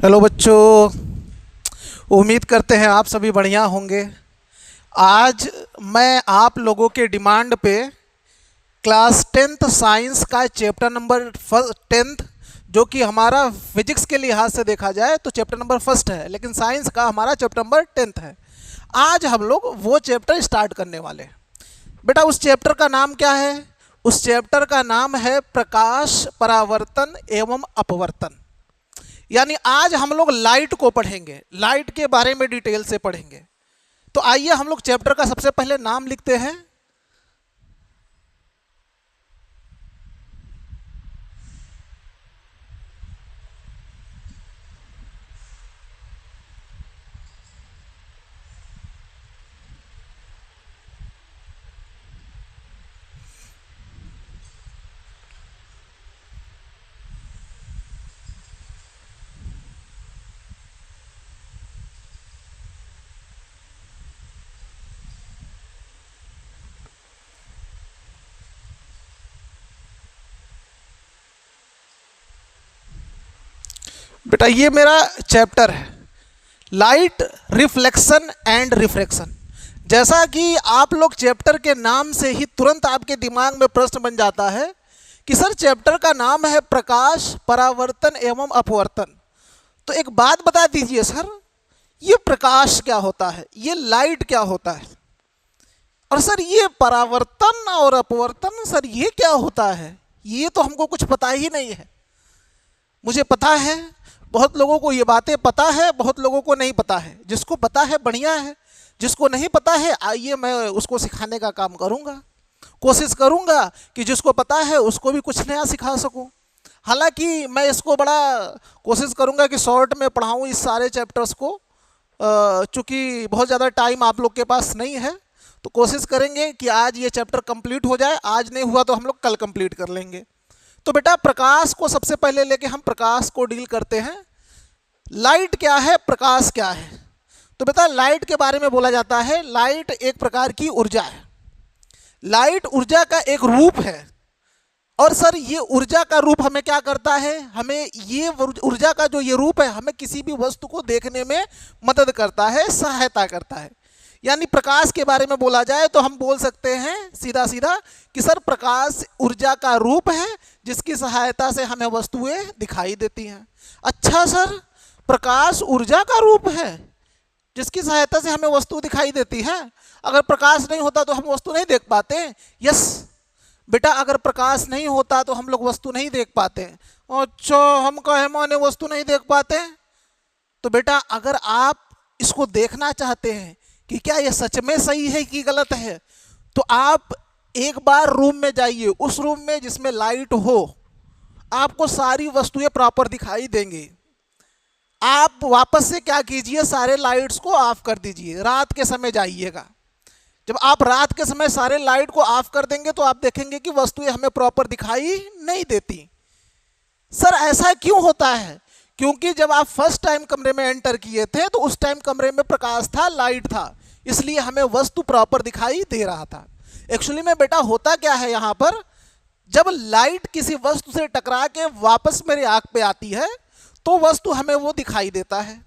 Hello बच्चों। उम्मीद करते हैं आप सभी बढ़िया होंगे। आज मैं आप लोगों के डिमांड पे क्लास टेंथ साइंस का चैप्टर नंबर टेंथ, जो कि हमारा फिजिक्स के लिहाज से देखा जाए तो चैप्टर नंबर फर्स्ट है, लेकिन साइंस का हमारा चैप्टर नंबर टेंथ है। आज हम लोग वो चैप्टर स्टार्ट करने वाले हैं। बेटा, उस चैप्टर का नाम क्या है? उस चैप्टर का नाम है प्रकाश, परावर्तन एवं अपवर्तन। यानी आज हम लोग लाइट को पढ़ेंगे, लाइट के बारे में डिटेल से पढ़ेंगे। तो आइए हम लोग चैप्टर का सबसे पहले नाम लिखते हैं। बेटा, ये मेरा चैप्टर है, लाइट रिफ्लेक्शन एंड रिफ्रैक्शन। जैसा कि आप लोग चैप्टर के नाम से ही तुरंत आपके दिमाग में प्रश्न बन जाता है कि सर चैप्टर का नाम है प्रकाश, परावर्तन एवं अपवर्तन। तो एक बात बता दीजिए सर, ये प्रकाश क्या होता है, ये लाइट क्या होता है, और सर ये परावर्तन और अपवर्तन सर ये क्या होता है? ये तो हमको कुछ पता ही नहीं है। मुझे पता है, बहुत लोगों को ये बातें पता है, बहुत लोगों को नहीं पता है। जिसको पता है बढ़िया है, जिसको नहीं पता है आइए मैं उसको सिखाने का काम करूँगा। कोशिश करूँगा कि जिसको पता है उसको भी कुछ नया सिखा सकूँ। हालांकि मैं इसको बड़ा कोशिश करूँगा कि शॉर्ट में पढ़ाऊँ इस सारे चैप्टर्स को, चूँकि बहुत ज़्यादा टाइम आप लोग के पास नहीं है। तो कोशिश करेंगे कि आज ये चैप्टर कंप्लीट हो जाए। आज नहीं हुआ तो हम लोग कल कंप्लीट कर लेंगे। तो बेटा, प्रकाश को सबसे पहले लेके हम प्रकाश को डील करते हैं। लाइट क्या है, प्रकाश क्या है? तो बेटा, लाइट के बारे में बोला जाता है, लाइट एक प्रकार की ऊर्जा है। लाइट ऊर्जा का एक रूप है। और सर ये ऊर्जा का रूप हमें क्या करता है? हमें ये ऊर्जा का जो ये रूप है हमें किसी भी वस्तु को देखने में मदद करता है, सहायता करता है। यानी प्रकाश के बारे में बोला जाए तो हम बोल सकते हैं सीधा सीधा कि सर प्रकाश ऊर्जा का रूप है जिसकी सहायता से हमें वस्तुएं दिखाई देती हैं। अच्छा सर, प्रकाश ऊर्जा का रूप है जिसकी सहायता से हमें वस्तु दिखाई देती है। अगर प्रकाश नहीं होता तो हम वस्तु नहीं देख पाते? यस बेटा, अगर प्रकाश नहीं होता तो हम लोग वस्तु नहीं देख पाते। अच्छा, हम कहे माने वस्तु नहीं देख पाते? तो बेटा, अगर आप इसको देखना चाहते हैं कि क्या ये सच में सही है कि गलत है, तो आप एक बार रूम में जाइए, उस रूम में जिसमें लाइट हो, आपको सारी वस्तुएं प्रॉपर दिखाई देंगी। आप वापस से क्या कीजिए, सारे लाइट्स को ऑफ कर दीजिए, रात के समय जाइएगा। जब आप रात के समय सारे लाइट को ऑफ कर देंगे तो आप देखेंगे कि वस्तुएं हमें प्रॉपर दिखाई नहीं देती। सर ऐसा क्यों होता है? क्योंकि जब आप फर्स्ट टाइम कमरे में एंटर किए थे तो उस टाइम कमरे में प्रकाश था, लाइट था, इसलिए हमें वस्तु प्रॉपर दिखाई दे रहा था। एक्चुअली में बेटा होता क्या है, यहाँ पर जब लाइट किसी वस्तु से टकरा के वापस मेरी आंख पे आती है तो वस्तु हमें वो दिखाई देता है।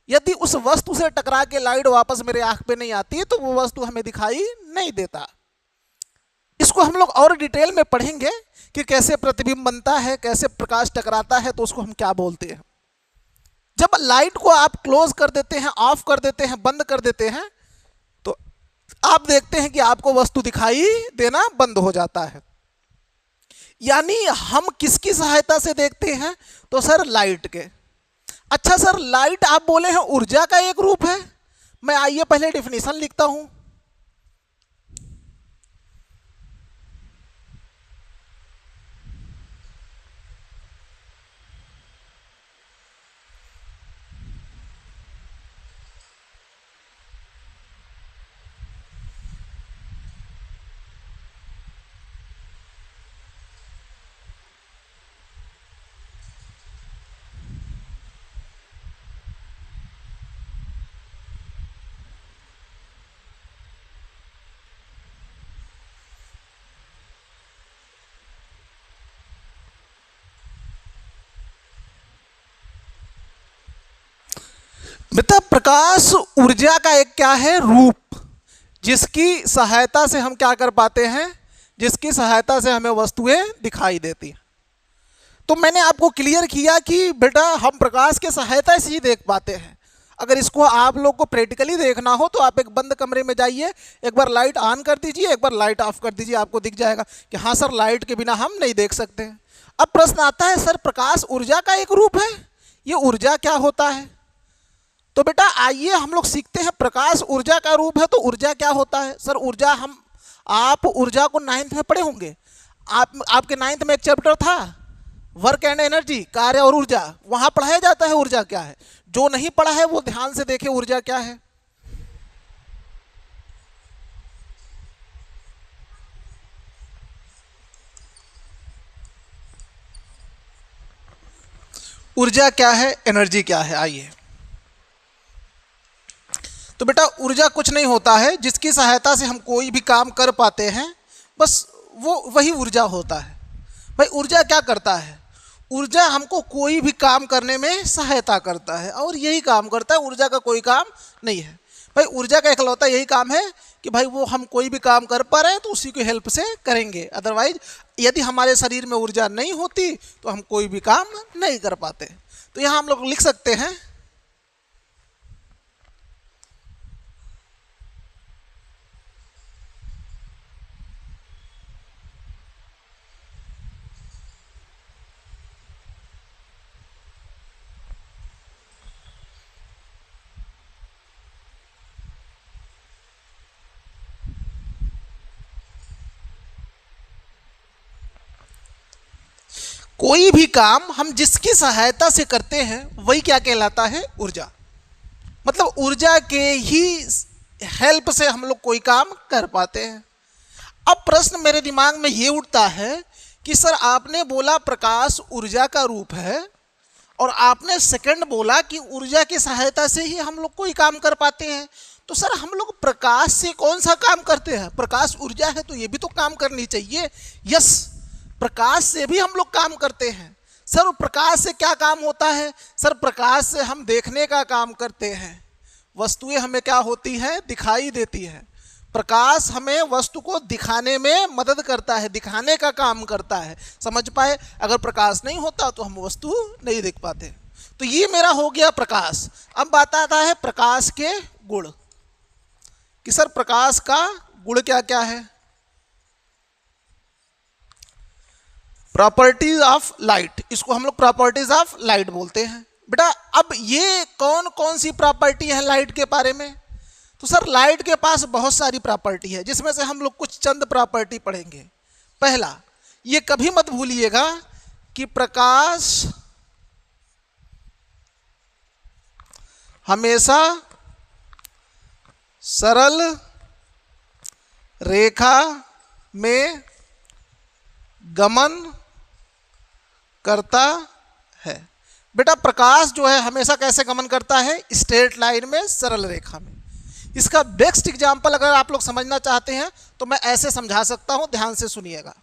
यदि उस वस्तु से टकरा के लाइट वापस मेरे आंख पे नहीं आती तो वो वस्तु हमें दिखाई नहीं देता। इसको हम लोग और डिटेल में पढ़ेंगे कि कैसे प्रतिबिंब बनता है, कैसे प्रकाश टकराता है, तो उसको हम क्या बोलते हैं। जब लाइट को आप क्लोज कर देते हैं, ऑफ कर देते हैं, बंद कर देते हैं, तो आप देखते हैं कि आपको वस्तु दिखाई देना बंद हो जाता है। यानी हम किसकी सहायता से देखते हैं? तो सर लाइट के। अच्छा सर, लाइट आप बोले हैं ऊर्जा का एक रूप है। मैं आइए पहले डेफिनेशन लिखता हूं। बेटा प्रकाश ऊर्जा का एक क्या है, रूप, जिसकी सहायता से हम क्या कर पाते हैं, जिसकी सहायता से हमें वस्तुएं दिखाई देती हैं। तो मैंने आपको क्लियर किया कि बेटा हम प्रकाश के सहायता से ही देख पाते हैं। अगर इसको आप लोग को प्रैक्टिकली देखना हो तो आप एक बंद कमरे में जाइए, एक बार लाइट ऑन कर दीजिए, एक बार लाइट ऑफ कर दीजिए, आपको दिख जाएगा कि हाँ सर लाइट के बिना हम नहीं देख सकते हैं। अब प्रश्न आता है सर प्रकाश ऊर्जा का एक रूप है, ये ऊर्जा क्या होता है? तो बेटा आइए हम लोग सीखते हैं, प्रकाश ऊर्जा का रूप है तो ऊर्जा क्या होता है। सर ऊर्जा आप ऊर्जा को 9th में पढ़े होंगे, आपके 9th में एक चैप्टर था वर्क एंड एनर्जी, कार्य और ऊर्जा, वहां पढ़ाया जाता है ऊर्जा क्या है। जो नहीं पढ़ा है वो ध्यान से देखे ऊर्जा क्या है। ऊर्जा क्या है, एनर्जी क्या है, आइए। तो बेटा ऊर्जा कुछ नहीं होता है, जिसकी सहायता से हम कोई भी काम कर पाते हैं, बस वो वही ऊर्जा होता है। भाई ऊर्जा क्या करता है, ऊर्जा हमको कोई भी काम करने में सहायता करता है और यही काम करता है, ऊर्जा का कोई काम नहीं है। भाई ऊर्जा का इकलौता यही काम है कि भाई वो हम कोई भी काम कर पा रहे हैं तो उसी की हेल्प से करेंगे, अदरवाइज यदि हमारे शरीर में ऊर्जा नहीं होती तो हम कोई भी काम नहीं कर पाते। तो यहाँ हम लोग लिख सकते हैं कोई भी काम हम जिसकी सहायता से करते हैं वही क्या कहलाता है, ऊर्जा। मतलब ऊर्जा के ही हेल्प से हम लोग कोई काम कर पाते हैं। अब प्रश्न मेरे दिमाग में ये उठता है कि सर आपने बोला प्रकाश ऊर्जा का रूप है और आपने सेकंड बोला कि ऊर्जा की सहायता से ही हम लोग कोई काम कर पाते हैं, तो सर हम लोग प्रकाश से कौन सा काम करते हैं? प्रकाश ऊर्जा है तो ये भी तो काम करनी चाहिए। यस, प्रकाश से भी हम लोग काम करते हैं। सर प्रकाश से क्या काम होता है? सर प्रकाश से हम देखने का काम करते हैं, वस्तुएं हमें क्या होती हैं, दिखाई देती हैं। प्रकाश हमें वस्तु को दिखाने में मदद करता है, दिखाने का काम करता है, समझ पाए। अगर प्रकाश नहीं होता तो हम वस्तु नहीं देख पाते। तो ये मेरा हो गया प्रकाश। अब बात आता है प्रकाश के गुण कि सर प्रकाश का गुण क्या क्या है। प्रॉपर्टीज ऑफ लाइट, इसको हम लोग प्रॉपर्टीज ऑफ लाइट बोलते हैं। बेटा अब ये कौन कौन सी प्रॉपर्टी है लाइट के बारे में? तो सर लाइट के पास बहुत सारी प्रॉपर्टी है, जिसमें से हम लोग कुछ चंद प्रॉपर्टी पढ़ेंगे। पहला, ये कभी मत भूलिएगा कि प्रकाश हमेशा सरल रेखा में गमन करता है। बेटा प्रकाश जो है हमेशा कैसे गमन करता है? स्ट्रेट लाइन में, सरल रेखा में। इसका बेस्ट एग्जांपल अगर आप लोग समझना चाहते हैं तो मैं ऐसे समझा सकता हूं, ध्यान से सुनिएगा।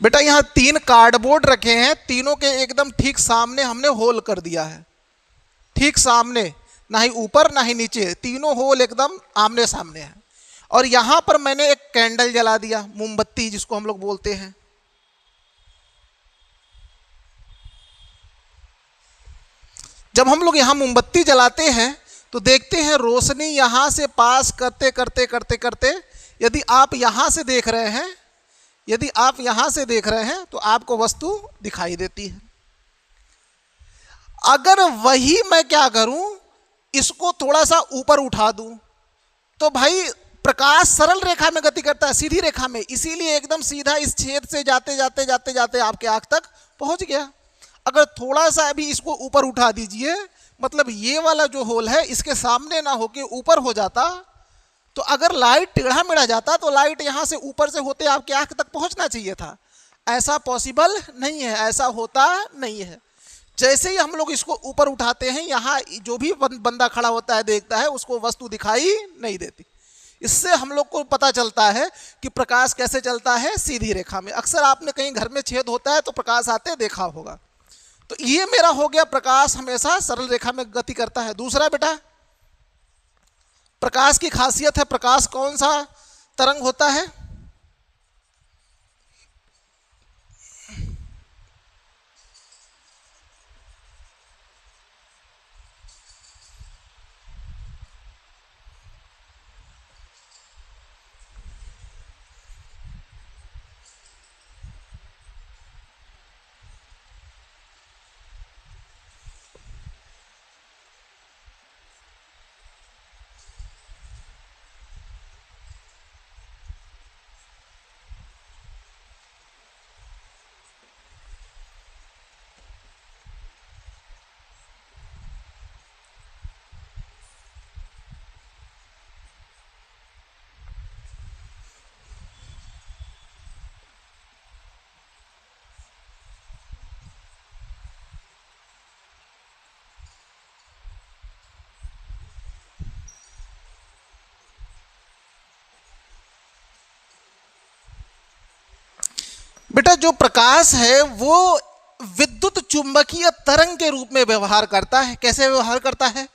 बेटा यहां 3 कार्डबोर्ड रखे हैं, तीनों के एकदम ठीक सामने हमने होल कर दिया है, ठीक सामने, ना ही ऊपर ना ही नीचे, तीनों होल एकदम आमने सामने है। और यहां पर मैंने एक कैंडल जला दिया, मोमबत्ती जिसको हम लोग बोलते हैं। जब हम लोग यहां मोमबत्ती जलाते हैं तो देखते हैं रोशनी यहां से पास करते करते करते करते, यदि आप यहां से देख रहे हैं, यदि आप यहां से देख रहे हैं तो आपको वस्तु दिखाई देती है। अगर वही मैं क्या करूं, इसको थोड़ा सा ऊपर उठा दूं, तो भाई प्रकाश सरल रेखा में गति करता है, सीधी रेखा में, इसीलिए एकदम सीधा इस छेद से जाते जाते जाते जाते आपके आंख तक पहुंच गया। अगर थोड़ा सा अभी इसको ऊपर उठा दीजिए, मतलब ये वाला जो होल है इसके सामने ना होके ऊपर हो जाता, तो अगर लाइट टेढ़ा मेढ़ा जाता तो लाइट यहां से ऊपर से होते आपके आंख तक पहुंचना चाहिए था। ऐसा पॉसिबल नहीं है, ऐसा होता नहीं है। जैसे ही हम लोग इसको ऊपर उठाते हैं, यहाँ जो भी बंदा खड़ा होता है देखता है, उसको वस्तु दिखाई नहीं देती। इससे हम लोग को पता चलता है कि प्रकाश कैसे चलता है, सीधी रेखा में। अक्सर आपने कहीं घर में छेद होता है तो प्रकाश आते देखा होगा। तो ये मेरा हो गया, प्रकाश हमेशा सरल रेखा में गति करता है। दूसरा बेटा, प्रकाश की खासियत है, प्रकाश कौन सा तरंग होता है? बेटा जो प्रकाश है वो विद्युत चुंबकीय तरंग के रूप में व्यवहार करता है। कैसे व्यवहार करता है?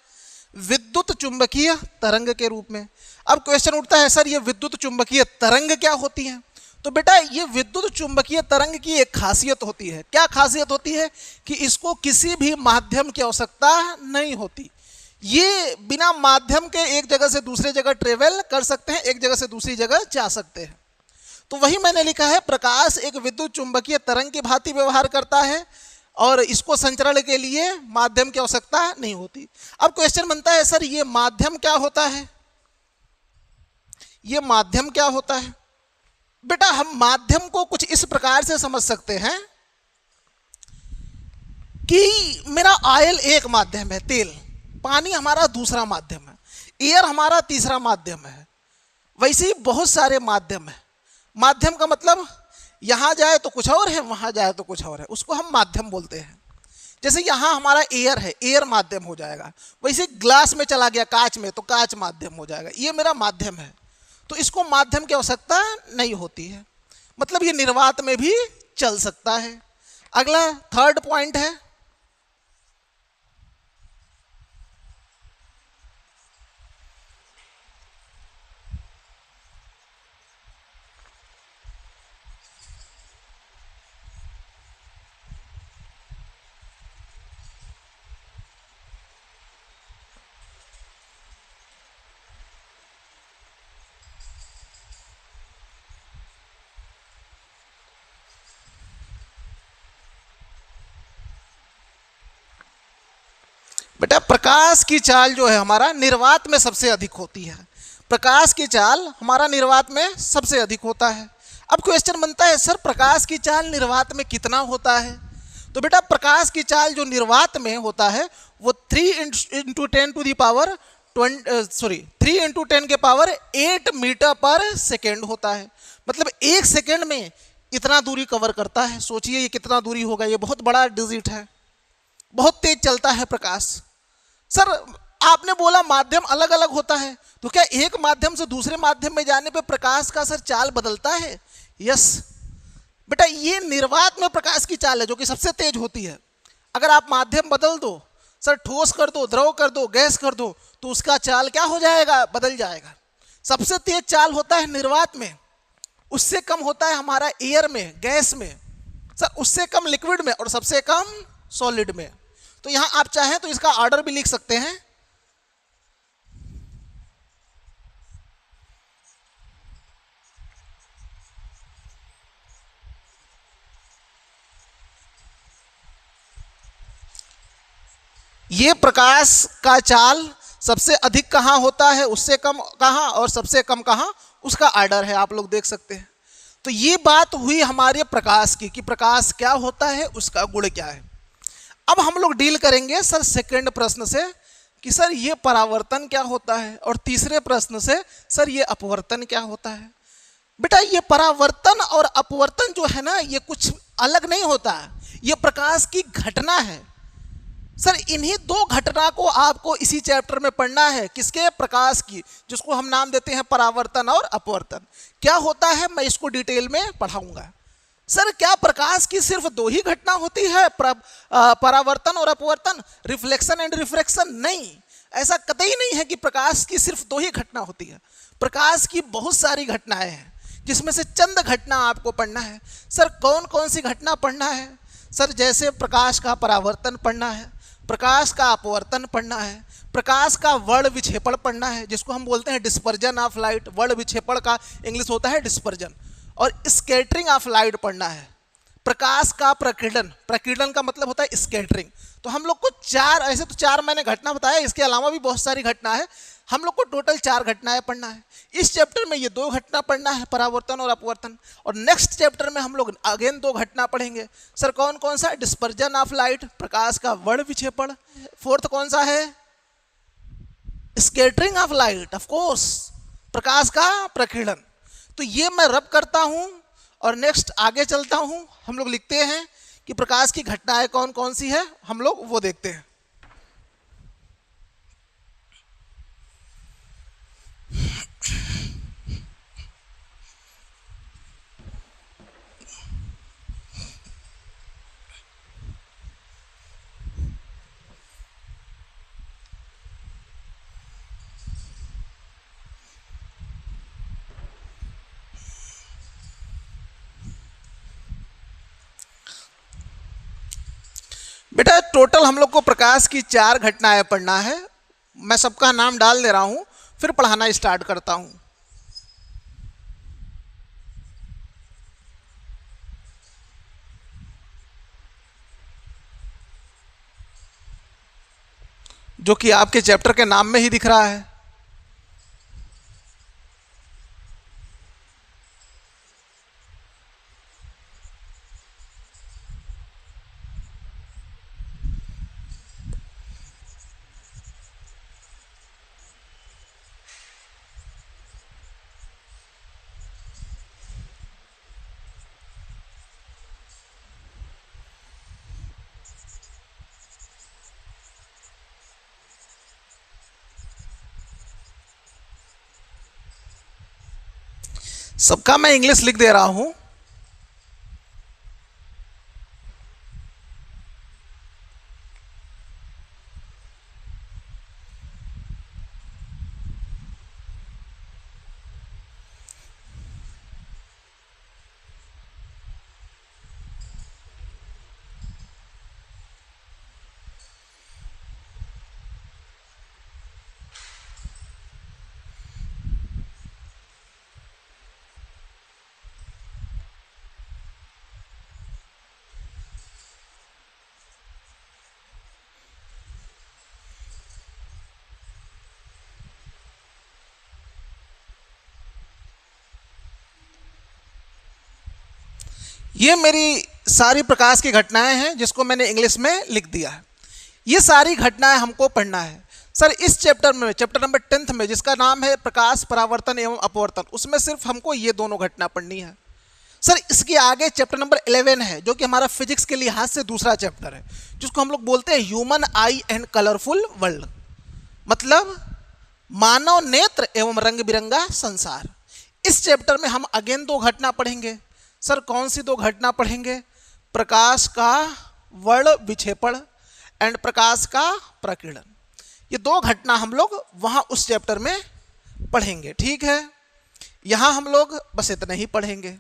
विद्युत चुंबकीय तरंग के रूप में। अब क्वेश्चन उठता है, सर ये विद्युत चुंबकीय तरंग क्या होती है? तो बेटा ये विद्युत चुंबकीय तरंग की एक खासियत होती है। क्या खासियत होती है? कि इसको किसी भी माध्यम की आवश्यकता नहीं होती। ये बिना माध्यम के एक जगह से दूसरे जगह ट्रेवल कर सकते हैं, एक जगह से दूसरी जगह जा सकते हैं। तो वही मैंने लिखा है, प्रकाश एक विद्युत चुंबकीय तरंग की भांति व्यवहार करता है और इसको संचरण के लिए माध्यम की आवश्यकता नहीं होती। अब क्वेश्चन बनता है, सर ये माध्यम क्या होता है? ये माध्यम क्या होता है? बेटा हम माध्यम को कुछ इस प्रकार से समझ सकते हैं कि मेरा ऑयल एक माध्यम है, तेल, पानी हमारा दूसरा माध्यम है, एयर हमारा तीसरा माध्यम है। वैसे ही बहुत सारे माध्यम है। माध्यम का मतलब यहाँ जाए तो कुछ और है, वहाँ जाए तो कुछ और है, उसको हम माध्यम बोलते हैं। जैसे यहाँ हमारा एयर है, एयर माध्यम हो जाएगा। वैसे ग्लास में चला गया, कांच में, तो कांच माध्यम हो जाएगा। ये मेरा माध्यम है, तो इसको माध्यम की आवश्यकता नहीं होती है। मतलब ये निर्वात में भी चल सकता है। अगला थर्ड पॉइंट है, बेटा प्रकाश की चाल जो है हमारा निर्वात में सबसे अधिक होती है। प्रकाश की चाल हमारा निर्वात में सबसे अधिक होता है। अब क्वेश्चन बनता है, सर प्रकाश की चाल निर्वात में कितना होता है? तो बेटा प्रकाश की चाल जो निर्वात में होता है वो 3 into 10 to the power 3 into 10 के पावर 8 मीटर पर सेकेंड होता है। मतलब एक सेकेंड में इतना दूरी कवर करता है। सोचिए ये कितना दूरी होगा, ये बहुत बड़ा डिजिट है। बहुत तेज चलता है प्रकाश। सर आपने बोला माध्यम अलग अलग होता है, तो क्या एक माध्यम से दूसरे माध्यम में जाने पे प्रकाश का सर चाल बदलता है? यस बेटा, ये निर्वात में प्रकाश की चाल है जो कि सबसे तेज होती है। अगर आप माध्यम बदल दो, सर ठोस कर दो, द्रव कर दो, गैस कर दो, तो उसका चाल क्या हो जाएगा? बदल जाएगा। सबसे तेज चाल होता है निर्वात में, उससे कम होता है हमारा एयर में, गैस में, सर उससे कम लिक्विड में, और सबसे कम सॉलिड में। तो यहां आप चाहें तो इसका ऑर्डर भी लिख सकते हैं। ये प्रकाश का चाल सबसे अधिक कहां होता है, उससे कम कहां, और सबसे कम कहां, उसका ऑर्डर है, आप लोग देख सकते हैं। तो ये बात हुई हमारे प्रकाश की कि प्रकाश क्या होता है, उसका गुण क्या है। अब हम लोग डील करेंगे सर सेकंड प्रश्न से कि सर ये परावर्तन क्या होता है, और तीसरे प्रश्न से सर ये अपवर्तन क्या होता है। बेटा ये परावर्तन और अपवर्तन जो है ना, ये कुछ अलग नहीं होता, ये प्रकाश की घटना है। सर इन्हीं दो घटना को आपको इसी चैप्टर में पढ़ना है, किसके? प्रकाश की, जिसको हम नाम देते हैं परावर्तन और अपवर्तन। क्या होता है मैं इसको डिटेल में पढ़ाऊंगा। सर क्या प्रकाश की सिर्फ दो ही घटना होती है, परावर्तन और अपवर्तन, रिफ्लेक्शन एंड रिफ्रैक्शन? नहीं, ऐसा कतई नहीं है कि प्रकाश की सिर्फ दो ही घटना होती है। प्रकाश की बहुत सारी घटनाएं हैं, जिसमें से चंद घटना आपको पढ़ना है। सर कौन कौन सी घटना पढ़ना है? सर जैसे प्रकाश का परावर्तन पढ़ना है, प्रकाश का अपवर्तन पढ़ना है, प्रकाश का वर्ण विक्षेपण पढ़ना है, जिसको हम बोलते हैं डिस्पर्जन ऑफ लाइट। वर्ण विक्षेपण का इंग्लिश होता है डिस्पर्जन। और स्कैटरिंग ऑफ लाइट पढ़ना है। प्रकाश का प्रकीर्णन, प्रकीर्णन का मतलब होता है स्कैटरिंग। तो हम लोग को चार, ऐसे तो चार मैंने घटना बताया, इसके अलावा भी बहुत सारी घटना है, हम लोग को टोटल चार घटनाएं पढ़ना है। इस चैप्टर में ये दो घटना पढ़ना है, परावर्तन और अपवर्तन। और नेक्स्ट चैप्टर में हम लोग अगेन दो घटना पढ़ेंगे। सर कौन कौन सा? डिस्पर्जन ऑफ लाइट, प्रकाश का वर्ण विक्षेपण। फोर्थ कौन सा है? Scattering of light, of course, प्रकाश का प्रकीर्णन। तो ये मैं रब करता हूं और नेक्स्ट आगे चलता हूं। हम लोग लिखते हैं कि प्रकाश की घटनाएं कौन कौन सी है, हम लोग वो देखते हैं। बेटा टोटल हम लोग को प्रकाश की चार घटनाएं पढ़ना है। मैं सबका नाम डाल दे रहा हूं, फिर पढ़ाना स्टार्ट करता हूं। जो कि आपके चैप्टर के नाम में ही दिख रहा है। सबका मैं इंग्लिश लिख दे रहा हूं। ये मेरी सारी प्रकाश की घटनाएं हैं, जिसको मैंने इंग्लिश में लिख दिया है। ये सारी घटनाएं हमको पढ़ना है। सर इस चैप्टर में, चैप्टर नंबर 10 में, जिसका नाम है प्रकाश परावर्तन एवं अपवर्तन, उसमें सिर्फ हमको ये दोनों घटना पढ़नी है। सर इसके आगे चैप्टर नंबर 11 है, जो कि हमारा फिजिक्स के लिहाज से दूसरा चैप्टर है, जिसको हम लोग बोलते हैं human I and colourful world, मतलब मानव नेत्र एवं रंग बिरंगा संसार। इस चैप्टर में हम अगेन दो घटना पढ़ेंगे। सर कौन सी दो घटना पढ़ेंगे? प्रकाश का वर्ण विक्षेपण एंड प्रकाश का प्रकीर्णन। ये दो घटना हम लोग वहां उस चैप्टर में पढ़ेंगे, ठीक है। यहां हम लोग बस इतना ही पढ़ेंगे।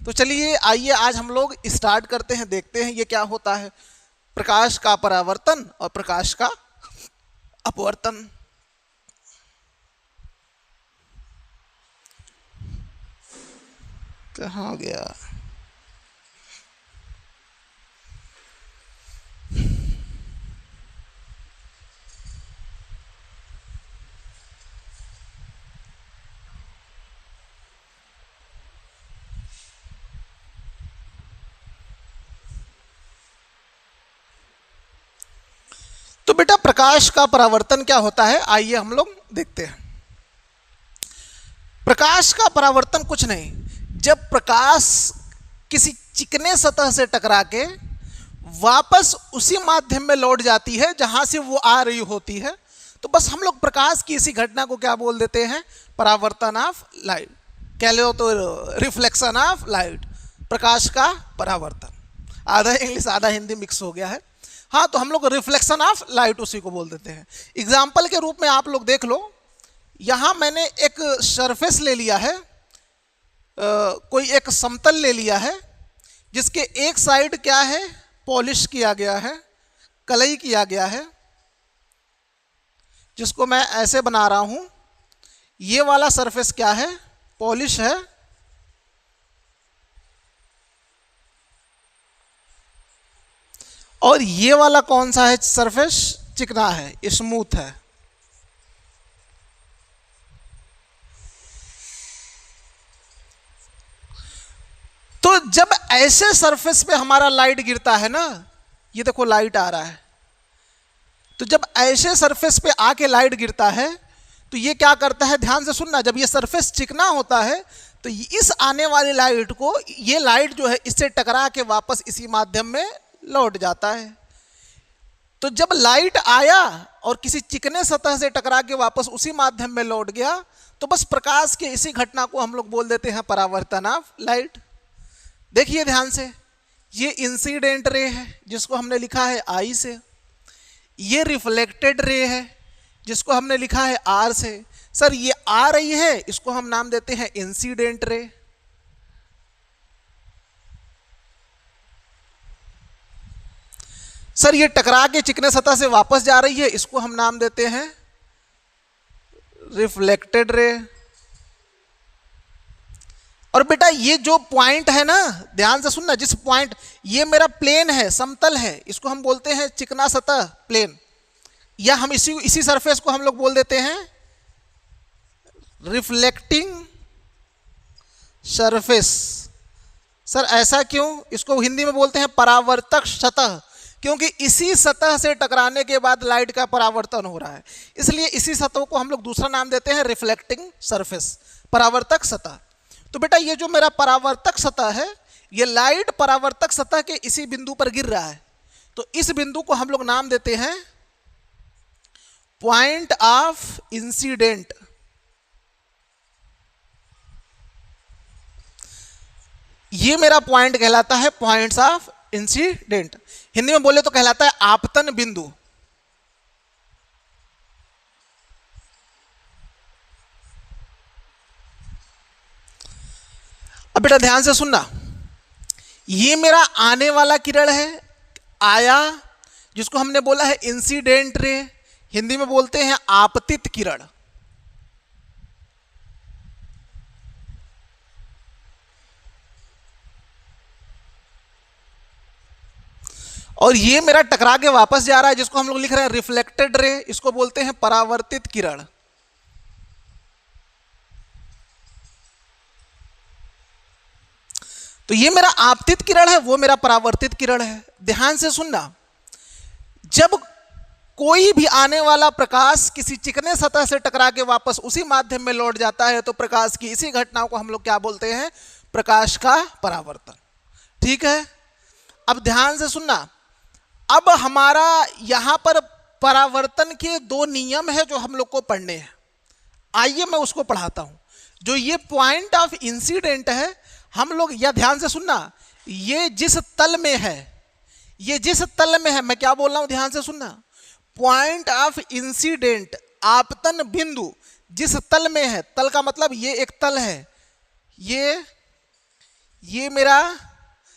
तो चलिए आइए आज हम लोग स्टार्ट करते हैं, देखते हैं ये क्या होता है, प्रकाश का परावर्तन और प्रकाश का अपवर्तन। कहाँ गया? तो बेटा प्रकाश का परावर्तन क्या होता है, आइए हम लोग देखते हैं। प्रकाश का परावर्तन कुछ नहीं, जब प्रकाश किसी चिकने सतह से टकरा के वापस उसी माध्यम में लौट जाती है जहां से वो आ रही होती है। तो बस हम लोग प्रकाश की इसी घटना को क्या बोल देते हैं, परावर्तन ऑफ लाइट, कह लो तो रिफ्लेक्शन ऑफ लाइट, प्रकाश का परावर्तन। आधा इंग्लिश आधा हिंदी मिक्स हो गया है। हाँ, तो हम लोग रिफ्लेक्शन ऑफ लाइट उसी को बोल देते हैं। एग्जाम्पल के रूप में आप लोग देख लो, यहाँ मैंने एक सरफेस ले लिया है, कोई एक समतल ले लिया है, जिसके एक साइड क्या है, पॉलिश किया गया है, कलई किया गया है, जिसको मैं ऐसे बना रहा हूँ। ये वाला सरफेस क्या है, पॉलिश है, और ये वाला कौन सा है सरफेस, चिकना है, स्मूथ है। तो जब ऐसे सरफेस पे हमारा लाइट गिरता है ना, ये देखो लाइट आ रहा है, तो जब ऐसे सरफेस पे आके लाइट गिरता है तो ये क्या करता है, ध्यान से सुनना, जब ये सरफेस चिकना होता है तो इस आने वाली लाइट को, ये लाइट जो है इससे टकरा के वापस इसी माध्यम में लौट जाता है। तो जब लाइट आया और किसी चिकने सतह से टकरा के वापस उसी माध्यम में लौट गया, तो बस प्रकाश के इसी घटना को हम लोग बोल देते हैं परावर्तन ऑफ लाइट। देखिए ध्यान से, ये इंसिडेंट रे है जिसको हमने लिखा है आई से, ये रिफ्लेक्टेड रे है जिसको हमने लिखा है आर से। सर ये आ रही है, इसको हम नाम देते हैं इंसिडेंट रे। सर ये टकरा के चिकने सतह से वापस जा रही है, इसको हम नाम देते हैं रिफ्लेक्टेड रे। और बेटा ये जो पॉइंट है ना, ध्यान से सुनना, जिस पॉइंट, ये मेरा प्लेन है, समतल है, इसको हम बोलते हैं चिकना सतह, प्लेन, या हम इसी सरफेस को हम लोग बोल देते हैं रिफ्लेक्टिंग सरफेस। सर ऐसा क्यों, इसको हिंदी में बोलते हैं परावर्तक सतह, क्योंकि इसी सतह से टकराने के बाद लाइट का परावर्तन हो रहा है, इसलिए इसी सतह को हम लोग दूसरा नाम देते हैं रिफ्लेक्टिंग सरफेस, परावर्तक सतह। तो बेटा ये जो मेरा परावर्तक सतह है, ये लाइट परावर्तक सतह के इसी बिंदु पर गिर रहा है, तो इस बिंदु को हम लोग नाम देते हैं पॉइंट ऑफ इंसिडेंट। ये मेरा पॉइंट कहलाता है पॉइंट्स ऑफ इंसिडेंट, हिंदी में बोले तो कहलाता है आपतन बिंदु। अब बेटा ध्यान से सुनना, ये मेरा आने वाला किरण है, आया, जिसको हमने बोला है इंसिडेंट रे, हिंदी में बोलते हैं आपतित किरण। और ये मेरा टकरा के वापस जा रहा है, जिसको हम लोग लिख रहे हैं रिफ्लेक्टेड रे, इसको बोलते हैं परावर्तित किरण। तो ये मेरा आपतित किरण है, वो मेरा परावर्तित किरण है। ध्यान से सुनना, जब कोई भी आने वाला प्रकाश किसी चिकने सतह से टकरा के वापस उसी माध्यम में लौट जाता है, तो प्रकाश की इसी घटना को हम लोग क्या बोलते हैं, प्रकाश का परावर्तन। ठीक है, अब ध्यान से सुनना, अब हमारा यहां पर परावर्तन के दो नियम है जो हम लोग को पढ़ने हैं। आइए मैं उसको पढ़ाता हूं। जो ये पॉइंट ऑफ इंसिडेंट है, हम लोग, या ध्यान से सुनना, ये जिस तल में है, ये जिस तल में है, मैं क्या बोल रहा हूं, ध्यान से सुनना, पॉइंट ऑफ इंसिडेंट, आपतन बिंदु जिस तल में है, तल का मतलब ये एक तल है, ये मेरा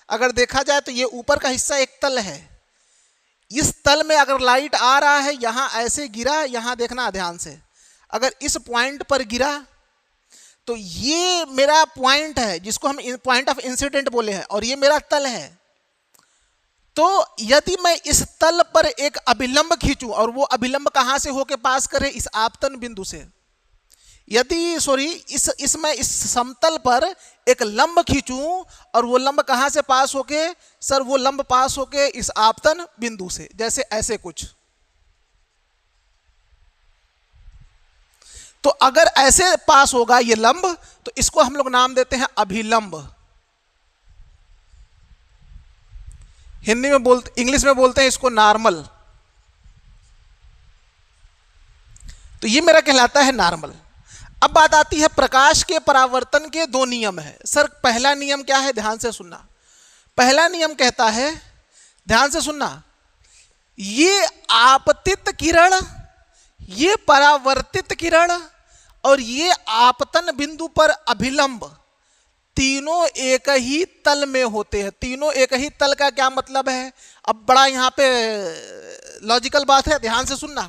अगर देखा जाए तो ये ऊपर का हिस्सा एक तल है। इस तल में अगर लाइट आ रहा है, यहां ऐसे गिरा, यहां देखना ध्यान से, अगर इस पॉइंट पर गिरा तो ये मेरा पॉइंट है जिसको हम पॉइंट ऑफ इंसिडेंट बोले हैं, और ये मेरा तल है। तो यदि मैं इस तल पर एक अभिलंब खींचूं, और वो अभिलंब कहां से होके पास करे, इस आपतन बिंदु से, यदि इसमें इस समतल पर एक लंब खींचूं, और वो लंब कहां से पास होके, सर वो लंब पास होके इस आपतन बिंदु से, जैसे ऐसे कुछ। तो अगर ऐसे पास होगा ये लंब, तो इसको हम लोग नाम देते हैं अभिलंब। हिंदी में बोलते, इंग्लिश में बोलते हैं इसको नॉर्मल। तो ये मेरा कहलाता है नॉर्मल। अब बात आती है प्रकाश के परावर्तन के दो नियम है। सर पहला नियम क्या है, ध्यान से सुनना। पहला नियम कहता है, ध्यान से सुनना, ये आपतित किरण, ये परावर्तित किरण और ये आपतन बिंदु पर अभिलंब तीनों एक ही तल में होते हैं। तीनों एक ही तल का क्या मतलब है? अब बड़ा यहां पे लॉजिकल बात है, ध्यान से सुनना।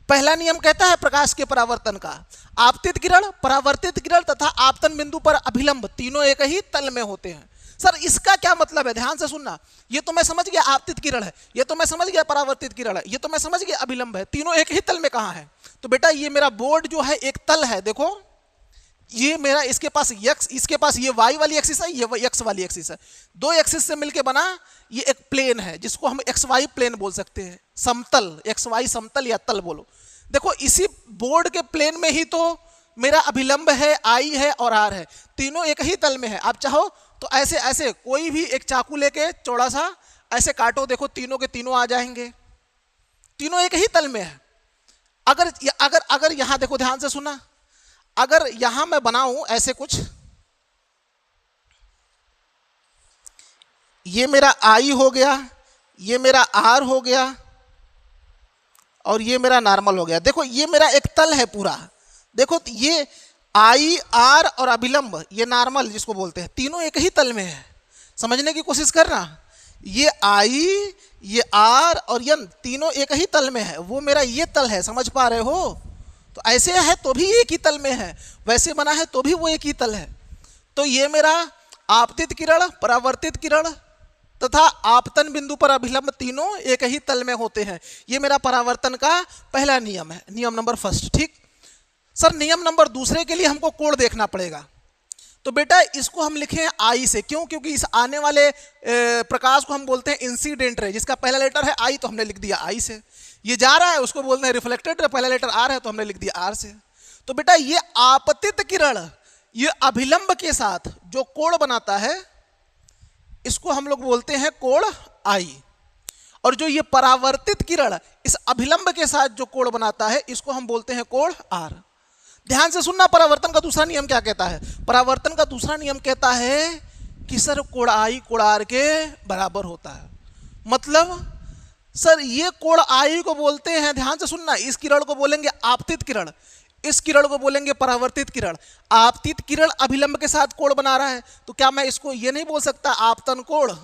पहला नियम कहता है प्रकाश के परावर्तन का, आपतित किरण, परावर्तित किरण तथा आपतन बिंदु पर अभिलंब तीनों एक ही तल में होते हैं। सर इसका क्या मतलब है, ध्यान से सुनना। ये तो मैं समझ गया आपतित किरण है, ये तो मैं समझ गया परावर्तित किरण है, ये तो मैं समझ गया अभिलंब है, तीनों एक ही तल में कहां है? तो बेटा ये मेरा बोर्ड जो है एक तल है, देखो ये मेरा, इसके पास x, इसके पास ये y वाली एक्सिस है, ये x वाली एक्सिस है, दो एक्सिस से मिलके बना ये एक प्लेन है जिसको हम xy प्लेन बोल सकते हैं, समतल, xy समतल या तल बोलो। देखो इसी बोर्ड के प्लेन में ही तो मेरा अभिलंब है, I है और R है, तीनों एक ही तल में है। आप चाहो तो ऐसे ऐसे कोई भी एक चाकू लेके चौड़ा सा ऐसे काटो, देखो तीनों के तीनों आ जाएंगे, तीनों एक ही तल में है। अगर अगर अगर यहां देखो, ध्यान से सुना, अगर यहां मैं बनाऊं ऐसे कुछ, ये मेरा I हो गया, ये मेरा R हो गया और ये मेरा नॉर्मल हो गया। देखो ये मेरा एक तल है पूरा, देखो ये I, R और अभिलंब, ये नॉर्मल जिसको बोलते हैं, तीनों एक ही तल में है। समझने की कोशिश करना, ये I, ये R और यन तीनों एक ही तल में है, वो मेरा ये तल है, समझ पा रहे हो? तो ऐसे है तो भी एक ही तल में है, वैसे बना है तो भी वो एक ही तल है। तो ये मेरा आपतित किरण, परावर्तित किरण तथा आपतन बिंदु पर अभिलंब तीनों एक ही तल में होते हैं। ये मेरा परावर्तन का पहला नियम है, नियम नंबर फर्स्ट। ठीक सर, नियम नंबर दूसरे के लिए हमको कोण देखना पड़ेगा। तो बेटा इसको हम लिखें आई से, क्यों? क्योंकि इस आने वाले प्रकाश को हम बोलते हैं इंसिडेंट रे, जिसका पहला लेटर है आई तो हमने लिख दिया आई से। ये जा रहा है उसको बोलते हैं रिफ्लेक्टेड रे, पहला लेटर आर है तो हमने लिख दिया आर से। तो बेटा ये आपतित किरण, ये अभिलंब के साथ जो कोण बनाता है इसको हम लोग बोलते हैं कोण आई, और जो ये परावर्तित किरण इस अभिलंब के साथ जो कोण बनाता है इसको हम बोलते हैं कोण आर। ध्यान से सुनना, परावर्तन का दूसरा नियम क्या कहता है? परावर्तन का दूसरा नियम कहता है कि सर कोण आई कोण आर के बराबर होता है। मतलब सर ये कोण आई को बोलते हैं, ध्यान से सुनना, इस किरण को बोलेंगे आपतित किरण, इस किरण को बोलेंगे परावर्तित किरण। आपतित किरण अभिलंब के साथ कोण बना रहा है, तो क्या मैं इसको ये नहीं बोल सकता आपतन कोण?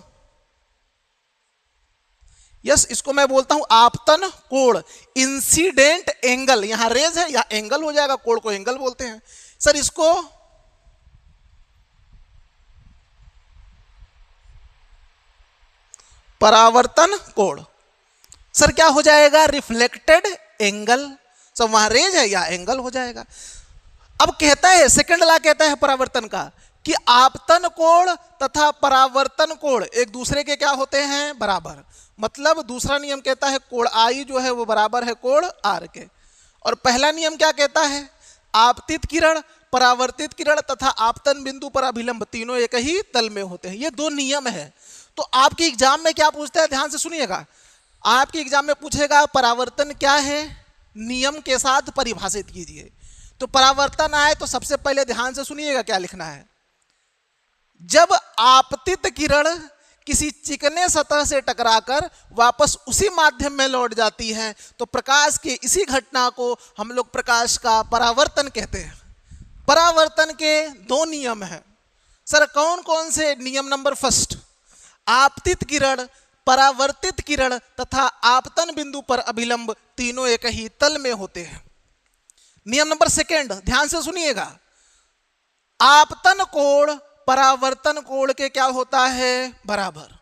यस, इसको मैं बोलता हूं आपतन कोण, इंसिडेंट एंगल। यहां रेज है या एंगल हो जाएगा, कोण को एंगल बोलते हैं। सर इसको परावर्तन कोण, सर क्या हो जाएगा? Reflected angle. सब वहां रेज है या एंगल हो जाएगा। अब कहता है सेकंड लॉ कहता है परावर्तन का कि आपतन कोण तथा परावर्तन कोण एक दूसरे के क्या होते हैं? बराबर। मतलब दूसरा नियम कहता है कोण आई जो है वो बराबर है कोण आर के, और पहला नियम क्या कहता है? आपतित किरण, परावर्तित किरण तथा आपतन बिंदु पर अभिलंब तीनों एक ही तल में होते हैं। ये दो नियम है। तो आपके एग्जाम में क्या पूछता है, ध्यान से सुनिएगा, आपके एग्जाम में पूछेगा परावर्तन क्या है, नियम के साथ परिभाषित कीजिए। तो परावर्तन आए तो सबसे पहले ध्यान से सुनिएगा क्या लिखना है। जब आपतित किरण किसी चिकने सतह से टकराकर वापस उसी माध्यम में लौट जाती है तो प्रकाश के इसी घटना को हम लोग प्रकाश का परावर्तन कहते हैं। परावर्तन के दो नियम हैं। सर कौन कौन से? नियम नंबर फर्स्ट, आपतित किरण, परावर्तित किरण तथा आपतन बिंदु पर अभिलंब तीनों एक ही तल में होते हैं। नियम नंबर सेकंड, ध्यान से सुनिएगा, आपतन कोण परावर्तन कोण के क्या होता है? बराबर।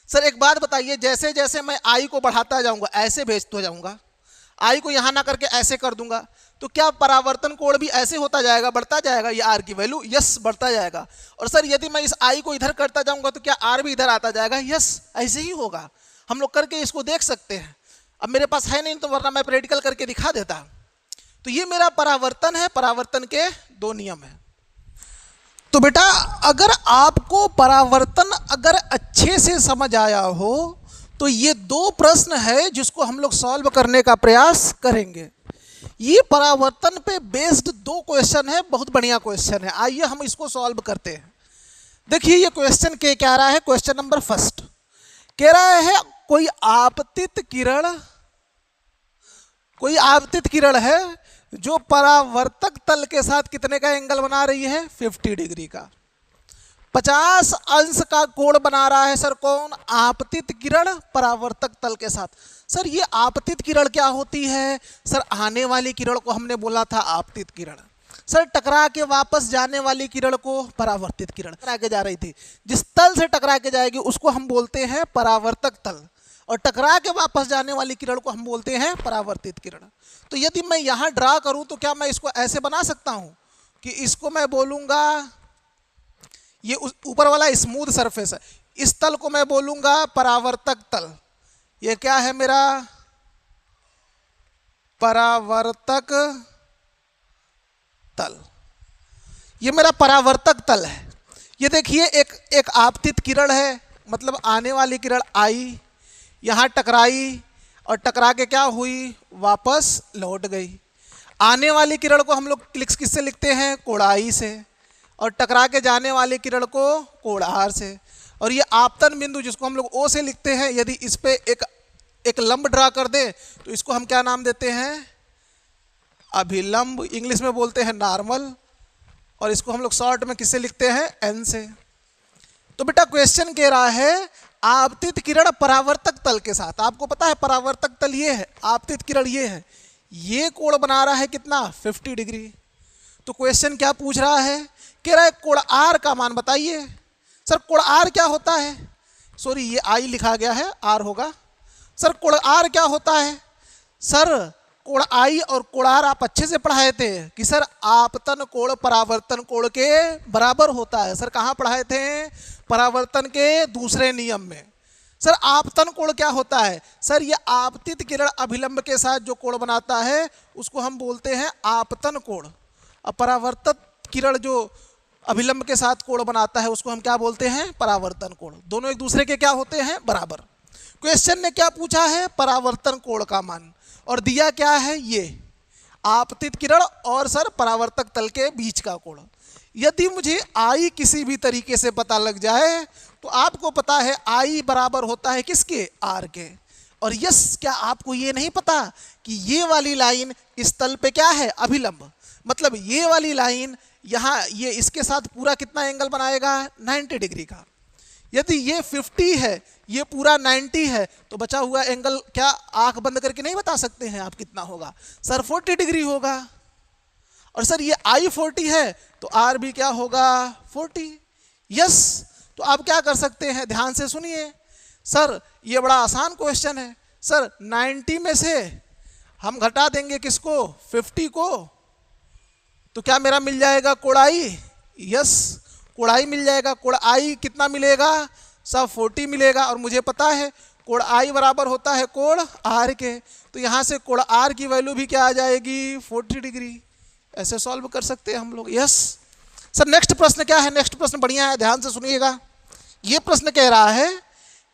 सर एक बात बताइए, जैसे जैसे मैं आई को बढ़ाता जाऊंगा ऐसे भेजता जाऊंगा, आई को यहां ना करके ऐसे कर दूंगा, तो क्या परावर्तन कोण भी ऐसे होता जाएगा, बढ़ता जाएगा? ये आर की वैल्यू, यस, बढ़ता जाएगा। और सर यदि मैं इस आई को इधर करता जाऊंगा तो क्या आर भी इधर आता जाएगा? यस, ऐसे ही होगा। हम लोग करके इसको देख सकते हैं। अब मेरे पास है नहीं तो वरना मैं प्रैक्टिकल करके दिखा देता। तो ये मेरा परावर्तन है, परावर्तन के दो नियम है। तो बेटा अगर आपको परावर्तन अगर अच्छे से समझ आया हो तो ये दो प्रश्न है जिसको हम लोग सॉल्व करने का प्रयास करेंगे। ये परावर्तन पे बेस्ड दो क्वेश्चन है, बहुत बढ़िया क्वेश्चन है। आइए हम इसको सॉल्व करते हैं। देखिए ये क्वेश्चन के क्या रहा है, क्वेश्चन नंबर फर्स्ट कह रहा है कोई आपतित किरण है जो परावर्तक तल के साथ कितने का एंगल बना रही है, 50 डिग्री का, 50 अंश का कोण बना रहा है। सर कौन? आपतित किरण परावर्तक तल के साथ। सर ये आपतित किरण क्या होती है? सर आने वाली किरण को हमने बोला था आपतित किरण। सर टकरा के वापस जाने वाली किरण को परावर्तित किरण। टकरा के जा रही थी, जिस तल से टकरा के जाएगी उसको हम बोलते हैं परावर्तक तल, और टकरा के वापस जाने वाली किरण को हम बोलते हैं परावर्तित किरण। तो यदि मैं यहाँ ड्रा करूँ तो क्या मैं इसको ऐसे बना सकता हूँ कि इसको मैं बोलूँगा, ये ऊपर वाला स्मूथ सरफेस है, इस तल को मैं बोलूँगा परावर्तक तल। ये क्या है मेरा? परावर्तक तल। ये मेरा परावर्तक तल है। ये देखिए एक आपतित किरण है, मतलब आने वाली किरण आई, यहाँ टकराई और टकरा के क्या हुई, वापस लौट गई। आने वाली किरण को हम लोग किससे लिखते हैं, कोण आई से, और टकरा के जाने वाली किरण को कोण आर से। और ये आपतन बिंदु जिसको हम लोग ओ से लिखते हैं, यदि इस पे एक लंब ड्रा कर दे तो इसको हम क्या नाम देते हैं, अभिलंब, इंग्लिश में बोलते हैं नॉर्मल, और इसको हम लोग शॉर्ट में किससे लिखते हैं, एन से। तो बेटा क्वेश्चन कह रहा है आपतित किरण परावर्तक तल के साथ, आपको पता है परावर्तक तल ये है, आपतित किरण ये है, ये कोण बना रहा है कितना, 50 डिग्री। तो क्वेश्चन क्या पूछ रहा है, कह रहा है कोण आर का मान बताइए। सर कोण आर क्या होता है? सॉरी ये आई लिखा गया है, आर होगा। सर कोण आर क्या होता है? सर कोण आई और कोण आर आप अच्छे से पढ़ाए थे कि सर आपतन कोण परावर्तन कोण के बराबर होता है। सर कहाँ पढ़ाए थे? परावर्तन के दूसरे नियम में। सर आपतन कोण क्या होता है? सर ये आपतित किरण अभिलंब के साथ जो कोण बनाता है उसको हम बोलते हैं आपतन कोण, और परावर्तक किरण जो अभिलंब के साथ कोण बनाता है उसको हम क्या बोलते हैं, परावर्तन कोण। दोनों एक दूसरे के क्या होते हैं, बराबर। क्वेश्चन ने क्या पूछा है, परावर्तन कोण का मान, और दिया क्या है, ये आपतित किरण और सर परावर्तक तल के बीच का कोण। यदि मुझे आई किसी भी तरीके से पता लग जाए तो आपको पता है आई बराबर होता है किसके, आर के। और यस, क्या आपको ये नहीं पता कि ये वाली लाइन इस तल पे क्या है, अभिलंब, मतलब ये वाली लाइन यहाँ ये इसके साथ पूरा कितना एंगल बनाएगा, 90 डिग्री का। यदि ये 50 है, ये पूरा 90 है, तो बचा हुआ एंगल क्या आंख बंद करके नहीं बता सकते हैं आप कितना होगा? सर 40 डिग्री होगा। और सर ये आई 40 है तो आर भी क्या होगा, 40। यस, तो आप क्या कर सकते हैं, ध्यान से सुनिए। सर ये बड़ा आसान क्वेश्चन है। सर 90 में से हम घटा देंगे किसको, 50 को, तो क्या मेरा मिल जाएगा कोण आई? यस, कोण आई मिल जाएगा। कोण आई कितना मिलेगा, सब 40 मिलेगा। और मुझे पता है कोण आई बराबर होता है कोण आर के, तो यहाँ से कोण आर की वैल्यू भी क्या आ जाएगी, 40 डिग्री। ऐसे सॉल्व कर सकते हैं हम लोग। यस सर, नेक्स्ट प्रश्न क्या है? नेक्स्ट प्रश्न बढ़िया है, ध्यान से सुनिएगा। ये प्रश्न कह रहा है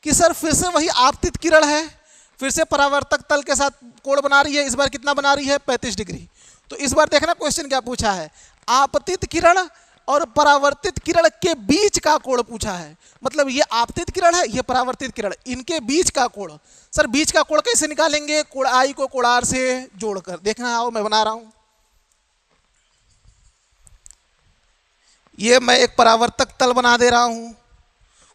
कि सर फिर से वही आपतित किरण है, फिर से परावर्तक तल के साथ कोण बना रही है, इस बार कितना बना रही है, 35 डिग्री। तो इस बार देखना क्वेश्चन क्या पूछा है, आपतित किरण और परावर्तित किरण के बीच का कोण पूछा है। मतलब ये आपतित किरण है, ये परावर्तित किरण, इनके बीच का कोण। सर बीच का कोण कैसे निकालेंगे, कोण आई को कोण आर से जोड़कर। देखना, आओ मैं बना रहा हूं। ये मैं एक परावर्तक तल बना दे रहा हूं,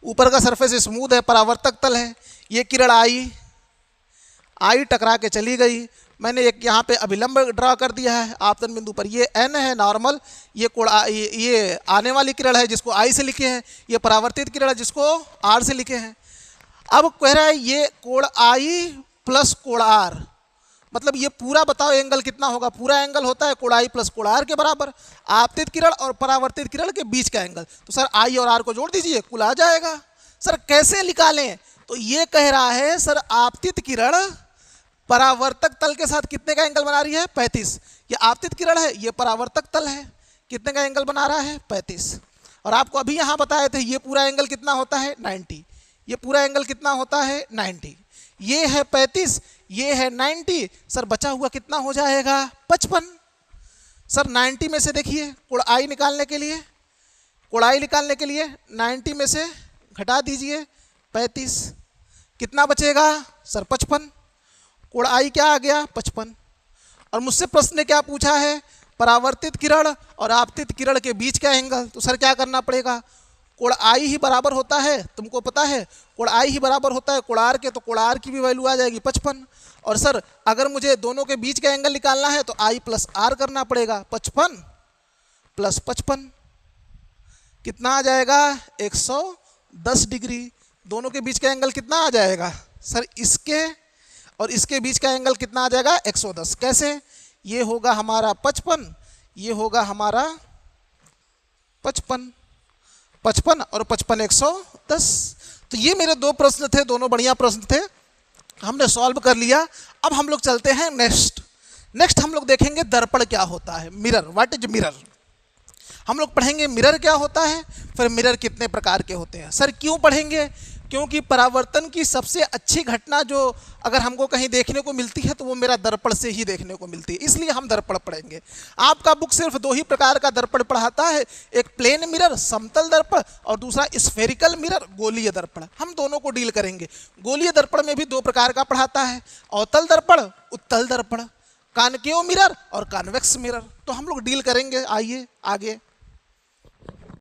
ऊपर का सरफेस स्मूथ है, परावर्तक तल है। ये किरण आई टकरा के चली गई। मैंने एक यहाँ पे अभिलंब ड्रा कर दिया है आपतन बिंदु पर, ये एन है नॉर्मल, ये कोण ये आने वाली किरण है जिसको आई से लिखे हैं, ये परावर्तित किरण है जिसको आर से लिखे हैं। अब कह रहा है ये कोण आई प्लस कोण आर, मतलब ये पूरा बताओ एंगल कितना होगा। पूरा एंगल होता है कोण आई प्लस कोण आर के बराबर, आपतित किरण और परावर्तित किरण के बीच का एंगल। तो सर आई और आर को जोड़ दीजिए, कुल आ जाएगा। सर कैसे निकालें? तो ये कह रहा है सर आपतित किरण परावर्तक तल के साथ कितने का एंगल बना रही है, 35। ये आपतित किरण है, ये परावर्तक तल है, कितने का एंगल बना रहा है, 35। और आपको अभी यहाँ बताए थे ये पूरा एंगल कितना होता है 90, ये पूरा एंगल कितना होता है 90, ये है 35, ये है 90, सर बचा हुआ कितना हो जाएगा 55। सर 90 में से देखिए कोणाई निकालने के लिए, कोणाई निकालने के लिए 90 में से घटा दीजिए 35, कितना बचेगा सर 55, कोणाई क्या आ गया 55। और मुझसे प्रश्न ने क्या पूछा है, परावर्तित किरण और आपतित किरण के बीच का एंगल, तो सर क्या करना पड़ेगा, कोणाई ही बराबर होता है, तुमको पता है कोणाई ही बराबर होता है कोणार के, तो कोणार की भी वैल्यू आ जाएगी 55। और सर अगर मुझे दोनों के बीच का एंगल निकालना है तो आई प्लस आर करना पड़ेगा, 55 प्लस 55 कितना आ जाएगा 110 डिग्री। दोनों के बीच का एंगल कितना आ जाएगा सर, इसके और इसके बीच का एंगल कितना आ जाएगा 110। कैसे, ये होगा हमारा 55, ये होगा हमारा 55, 55 और 55 110। तो ये मेरे दो प्रश्न थे, दोनों बढ़िया प्रश्न थे, हमने सॉल्व कर लिया। अब हम लोग चलते हैं नेक्स्ट हम लोग देखेंगे दर्पण क्या होता है, मिरर, व्हाट इज मिरर। हम लोग पढ़ेंगे मिरर क्या होता है, फिर मिरर कितने प्रकार के होते हैं। सर क्यों पढ़ेंगे, क्योंकि परावर्तन की सबसे अच्छी घटना जो अगर हमको कहीं देखने को मिलती है तो वो मेरा दर्पण से ही देखने को मिलती है, इसलिए हम दर्पण पढ़ेंगे। आपका बुक सिर्फ दो ही प्रकार का दर्पण पढ़ाता है, एक प्लेन मिरर समतल दर्पण और दूसरा स्फेरिकल मिरर गोलीय दर्पण। हम दोनों को डील करेंगे। गोलीय दर्पण में भी दो प्रकार का पढ़ाता है, अवतल दर्पण उत्तल दर्पण, कॉनकेव मिरर और कॉन्वेक्स मिरर। तो हम लोग डील करेंगे, आइए आगे।